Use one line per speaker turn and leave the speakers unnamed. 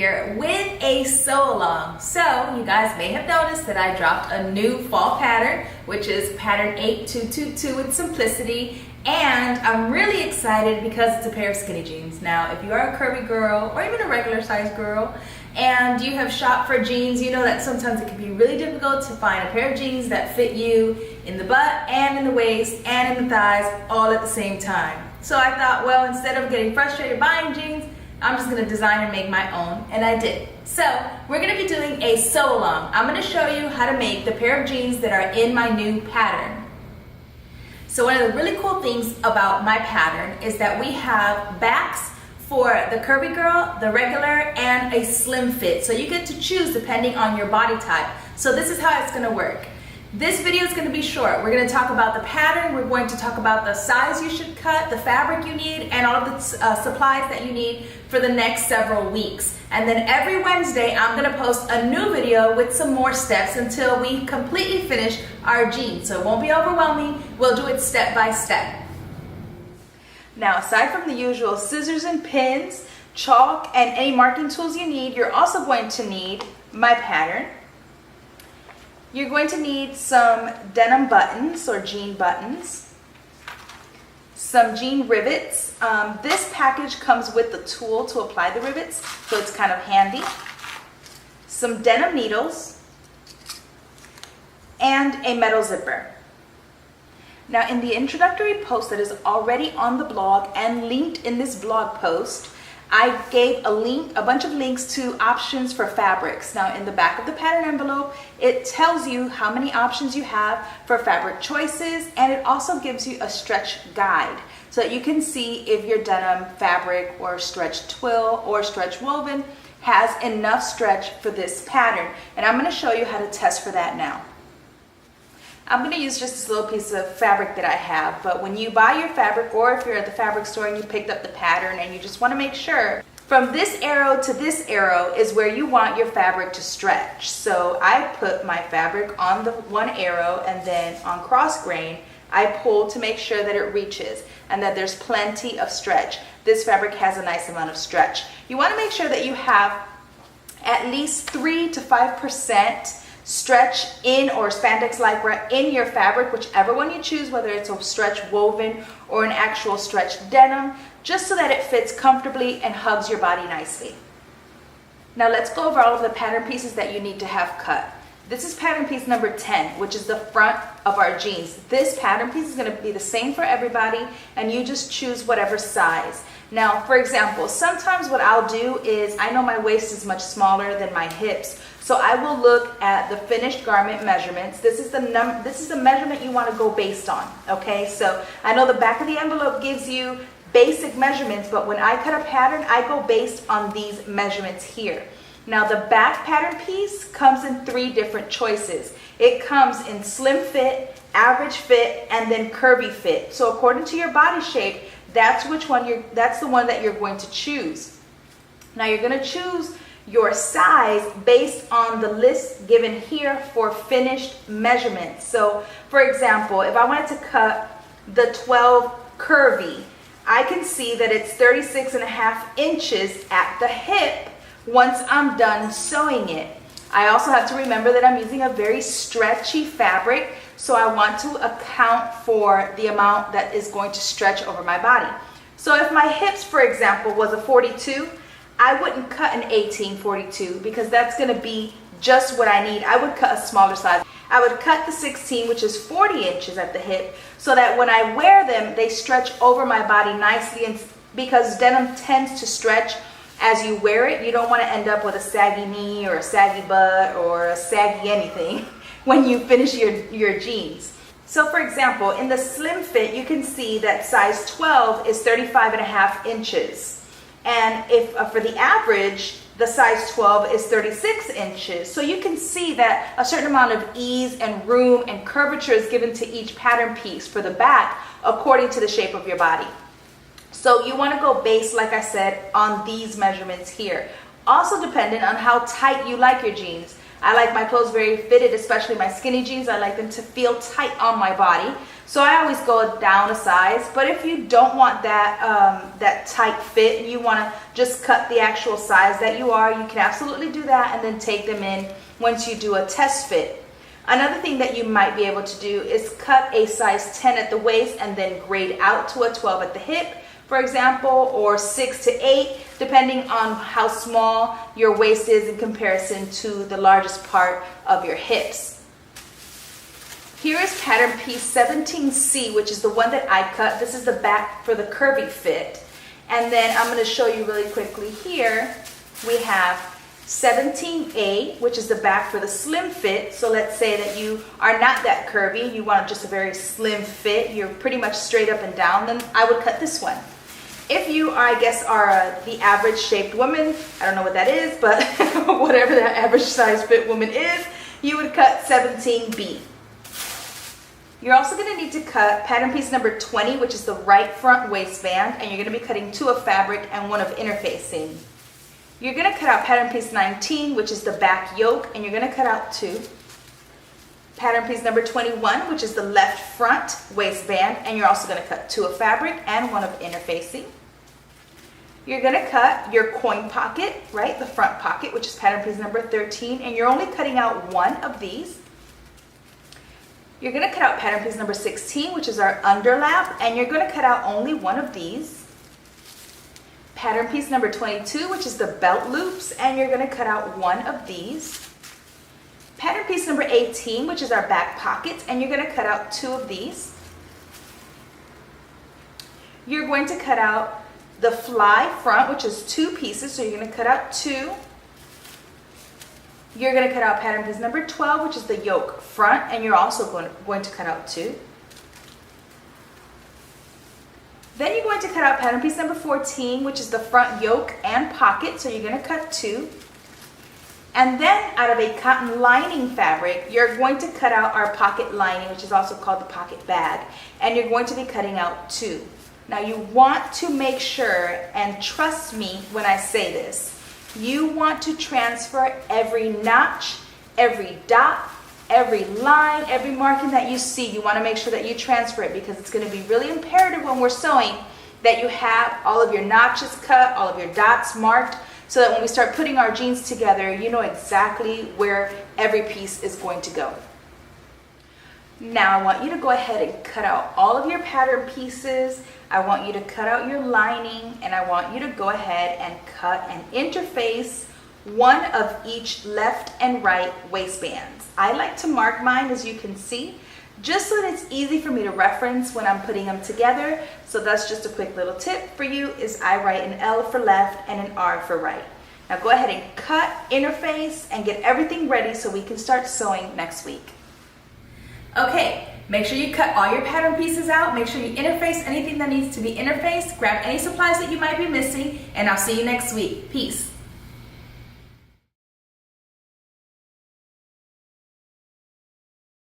here with a sew along. So you guys may have noticed that I dropped a new fall pattern, which is pattern 8222 with simplicity, and I'm really excited because it's a pair of skinny jeans. Now if you are a curvy girl or even a regular size girl and you have shopped for jeans, you know that sometimes it can be really difficult to find a pair of jeans that fit you in the butt and in the waist and in the thighs all at the same time. So I thought, well, instead of getting frustrated buying jeans, I'm just gonna design and make my own, and I did. So we're gonna be doing a sew along. I'm gonna show you how to make the pair of jeans that are in my new pattern. So one of the really cool things about my pattern is that we have backs for the curvy girl, the regular, and a slim fit. So you get to choose depending on your body type. So this is how it's gonna work. This video is going to be short. We're going to talk about the pattern, we're going to talk about the size you should cut, the fabric you need, and all of the supplies that you need for the next several weeks. And then every Wednesday, I'm going to post a new video with some more steps until we completely finish our jeans. So it won't be overwhelming, we'll do it step by step. Now, aside from the usual scissors and pins, chalk, and any marking tools you need, you're also going to need my pattern. You're going to need some denim buttons or jean buttons, some jean rivets. This package comes with the tool to apply the rivets, so it's kind of handy. Some denim needles, and a metal zipper. Now in the introductory post that is already on the blog and linked in this blog post, I gave a bunch of links to options for fabrics. Now in the back of the pattern envelope, it tells you how many options you have for fabric choices, and it also gives you a stretch guide so that you can see if your denim fabric or stretch twill or stretch woven has enough stretch for this pattern. And I'm going to show you how to test for that now. I'm going to use just this little piece of fabric that I have, but when you buy your fabric, or if you're at the fabric store and you picked up the pattern and you just want to make sure, from this arrow to this arrow is where you want your fabric to stretch. So I put my fabric on the one arrow, and then on cross grain I pull to make sure that it reaches and that there's plenty of stretch. This fabric has a nice amount of stretch. You want to make sure that you have at least 3 to 5% stretch in, or spandex lycra in your fabric, whichever one you choose, whether it's a stretch woven or an actual stretch denim, just so that it fits comfortably and hugs your body nicely. Now let's go over all of the pattern pieces that you need to have cut. This is pattern piece number 10, which is the front of our jeans. This pattern piece is going to be the same for everybody, and you just choose whatever size. Now, for example, sometimes what I'll do is, I know my waist is much smaller than my hips, so I will look at the finished garment measurements. This is the measurement you want to go based on, okay? So I know the back of the envelope gives you basic measurements, but when I cut a pattern, I go based on these measurements here. Now the back pattern piece comes in 3 different choices. It comes in slim fit, average fit, and then curvy fit. So according to your body shape, that's the one that you're going to choose. Now you're going to choose your size based on the list given here for finished measurements. So for example, if I wanted to cut the 12 curvy, I can see that it's 36.5 inches at the hip once I'm done sewing it. I also have to remember that I'm using a very stretchy fabric, so I want to account for the amount that is going to stretch over my body. So if my hips, for example, was a 42, I wouldn't cut an 1842 because that's going to be just what I need. I would cut a smaller size. I would cut the 16, which is 40 inches at the hip, so that when I wear them, they stretch over my body nicely. And because denim tends to stretch as you wear it, you don't want to end up with a saggy knee or a saggy butt or a saggy anything when you finish your jeans. So for example, in the slim fit, you can see that size 12 is 35.5 inches. And if for the average, the size 12 is 36 inches. So you can see that a certain amount of ease and room and curvature is given to each pattern piece for the back according to the shape of your body. So you want to go based, like I said, on these measurements here. Also dependent on how tight you like your jeans. I like my clothes very fitted, especially my skinny jeans. I like them to feel tight on my body. So I always go down a size. But if you don't want that tight fit and you want to just cut the actual size that you are, you can absolutely do that and then take them in once you do a test fit. Another thing that you might be able to do is cut a size 10 at the waist and then grade out to a 12 at the hip, for example, or 6 to 8, depending on how small your waist is in comparison to the largest part of your hips. Here is pattern piece 17C, which is the one that I cut. This is the back for the curvy fit. And then I'm going to show you really quickly here. We have 17A, which is the back for the slim fit. So let's say that you are not that curvy, you want just a very slim fit, you're pretty much straight up and down, then I would cut this one. If you, I guess, are the average shaped woman, I don't know what that is, but whatever that average size fit woman is, you would cut 17B. You're also going to need to cut pattern piece number 20, which is the right front waistband, and you're going to be cutting 2 of fabric and 1 of interfacing. You're going to cut out pattern piece 19, which is the back yoke, and you're going to cut out 2. Pattern piece number 21, which is the left front waistband, and you're also going to cut 2 of fabric and 1 of interfacing. You're going to cut your coin pocket, right, the front pocket, which is pattern piece number 13, and you're only cutting out 1 of these. You're going to cut out pattern piece number 16, which is our underlap, and you're going to cut out only 1 of these. Pattern piece number 22, which is the belt loops, and you're going to cut out 1 of these. Pattern piece number 18, which is our back pockets, and you're going to cut out 2 of these. You're going to cut out the fly front, which is 2 pieces, so you're going to cut out 2. You're going to cut out pattern piece number 12, which is the yoke front, and you're also going to cut out 2. Then you're going to cut out pattern piece number 14, which is the front yoke and pocket, so you're going to cut 2. And then out of a cotton lining fabric, you're going to cut out our pocket lining, which is also called the pocket bag, and you're going to be cutting out 2. Now you want to make sure, and trust me when I say this, you want to transfer every notch, every dot, every line, every marking that you see. You want to make sure that you transfer it, because it's going to be really imperative when we're sewing that you have all of your notches cut, all of your dots marked, so that when we start putting our jeans together, you know exactly where every piece is going to go. Now I want you to go ahead and cut out all of your pattern pieces. I want you to cut out your lining, and I want you to go ahead and cut and interface 1 of each left and right waistbands. I like to mark mine, as you can see, just so that it's easy for me to reference when I'm putting them together. So that's just a quick little tip for you, is I write an L for left and an R for right. Now go ahead and cut, interface, and get everything ready so we can start sewing next week. Okay, make sure you cut all your pattern pieces out. Make sure you interface anything that needs to be interfaced. Grab any supplies that you might be missing, and I'll see you next week. Peace.